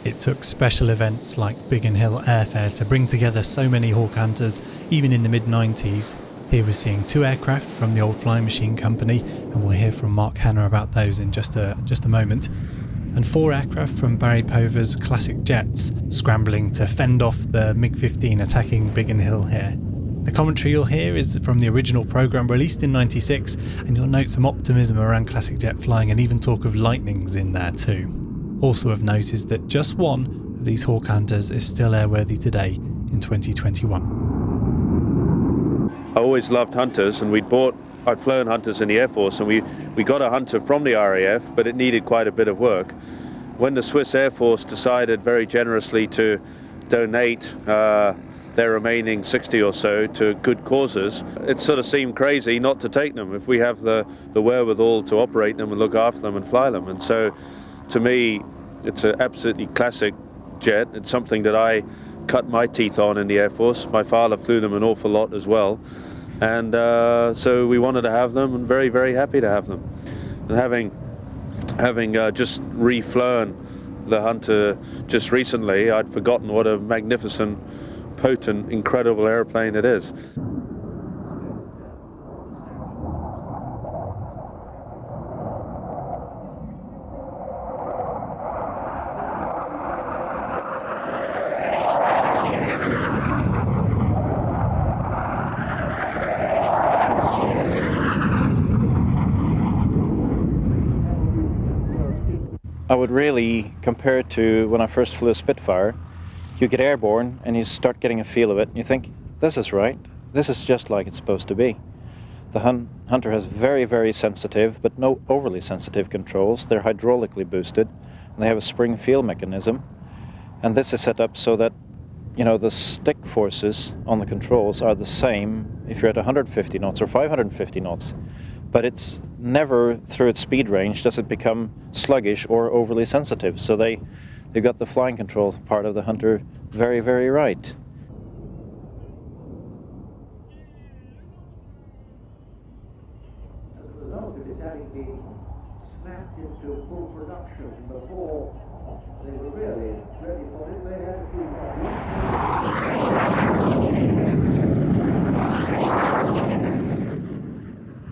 It took special events like Biggin Hill Air Fair to bring together so many hawk hunters, even in the mid-90s. Here we're seeing 2 aircraft from the old Flying Machine Company, and we'll hear from Mark Hanna about those in just a moment. And 4 aircraft from Barry Pover's classic jets, scrambling to fend off the MiG-15 attacking Biggin Hill here. The commentary you'll hear is from the original programme released in '96, and you'll note some optimism around classic jet flying and even talk of lightnings in there too. Also of note is that just one of these hawk hunters is still airworthy today in 2021. I always loved hunters, and I'd flown hunters in the Air Force, and we got a hunter from the RAF, but it needed quite a bit of work. When the Swiss Air Force decided very generously to donate their remaining 60 or so to good causes, it sort of seemed crazy not to take them if we have the wherewithal to operate them and look after them and fly them. And so to me, it's an absolutely classic jet. It's something that I cut my teeth on in the Air Force. My father flew them an awful lot as well. And so we wanted to have them, and very, very happy to have them. And having just reflown the Hunter just recently, I'd forgotten what a magnificent, potent, incredible airplane it is. I would really compare it to when I first flew a Spitfire. You get airborne and you start getting a feel of it and you think, this is right, this is just like it's supposed to be. The Hunter has very, very sensitive, but no overly sensitive controls. They're hydraulically boosted, and they have a spring feel mechanism. And this is set up so that, you know, the stick forces on the controls are the same if you're at 150 knots or 550 knots. But it's never, through its speed range, does it become sluggish or overly sensitive. So they've got the flying control part of the Hunter very, very right. As a result of it having been snapped into full production before they were really ready for it, they had a few problems.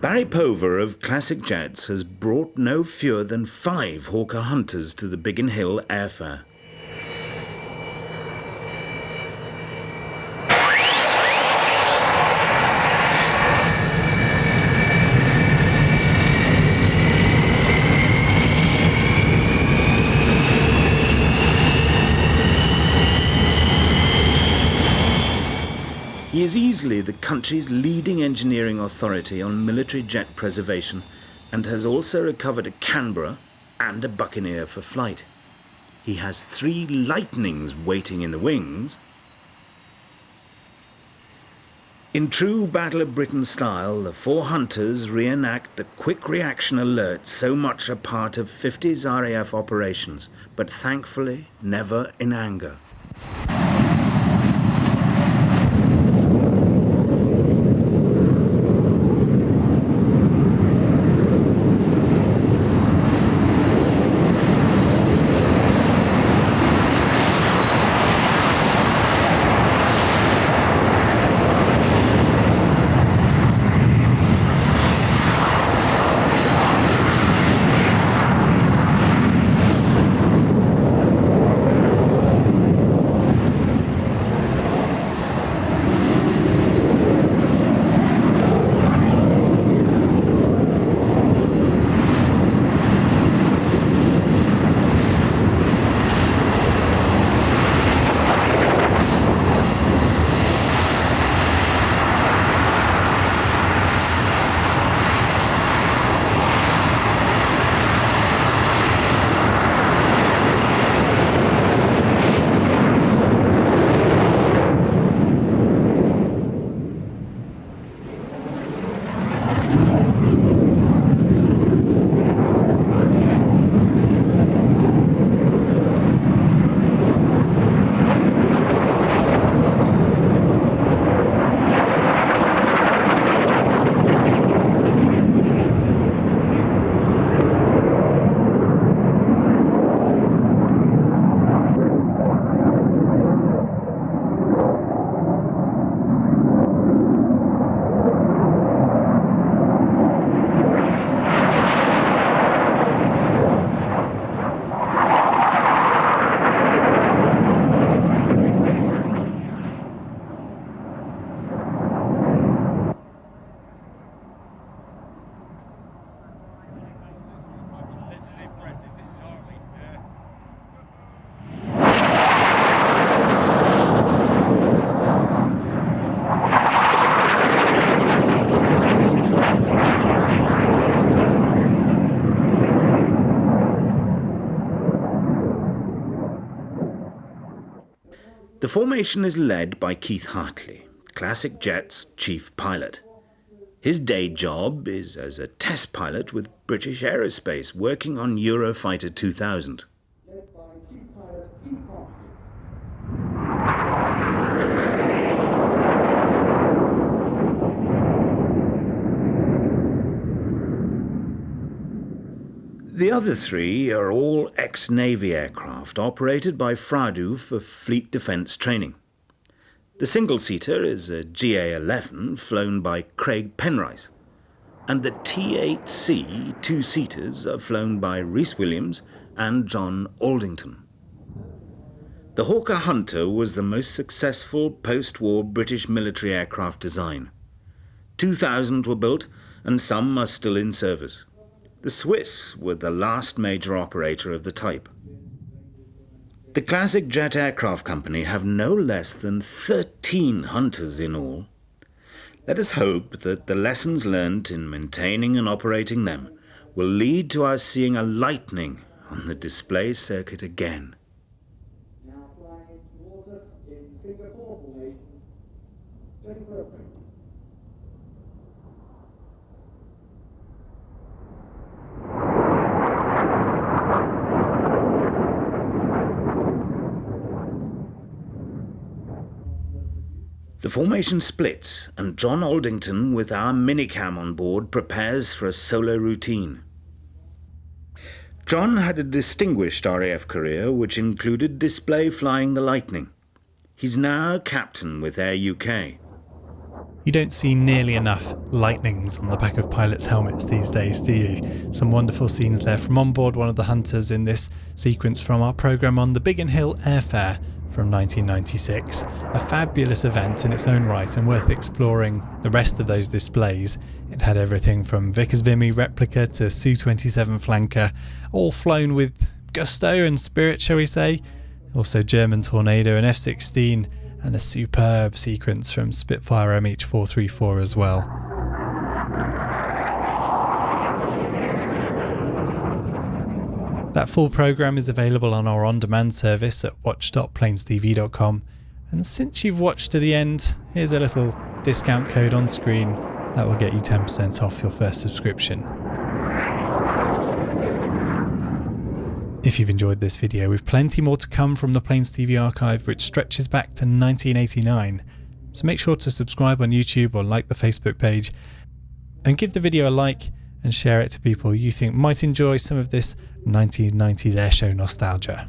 Barry Pover of Classic Jets has brought no fewer than 5 Hawker Hunters to the Biggin Hill Air Fair. He is easily the country's leading engineering authority on military jet preservation and has also recovered a Canberra and a Buccaneer for flight. He has 3 Lightnings waiting in the wings. In true Battle of Britain style, the 4 Hunters reenact the quick reaction alert so much a part of 50s RAF operations, but thankfully never in anger. The formation is led by Keith Hartley, Classic Jet's chief pilot. His day job is as a test pilot with British Aerospace, working on Eurofighter 2000. The other three are all ex-Navy aircraft operated by Fradu for fleet defence training. The single-seater is a GA-11 flown by Craig Penrice, and the T-8C two-seaters are flown by Rhys Williams and John Aldington. The Hawker Hunter was the most successful post-war British military aircraft design. 2,000 were built, and some are still in service. The Swiss were the last major operator of the type. The Classic Jet Aircraft Company have no less than 13 Hunters in all. Let us hope that the lessons learnt in maintaining and operating them will lead to our seeing a lightning on the display circuit again. Now flying towards us in figure 4 formation. Ready for opening. The formation splits, and John Aldington, with our minicam on board, prepares for a solo routine. John had a distinguished RAF career which included display flying the Lightning. He's now captain with Air UK. You don't see nearly enough lightnings on the back of pilots' helmets these days, do you? Some wonderful scenes there from on board one of the Hunters in this sequence from our programme on the Biggin Hill Air Fair from 1996. A fabulous event in its own right and worth exploring the rest of those displays. It had everything from Vickers Vimy replica to Su-27 flanker, all flown with gusto and spirit, shall we say. Also German Tornado and F-16, and a superb sequence from Spitfire MH434 as well. That full programme is available on our on-demand service at watch.planestv.com, and since you've watched to the end, here's a little discount code on screen that will get you 10% off your first subscription. If you've enjoyed this video, we've plenty more to come from the Plains TV archive, which stretches back to 1989, so make sure to subscribe on YouTube or like the Facebook page, and give the video a like and share it to people you think might enjoy some of this 1990s airshow nostalgia.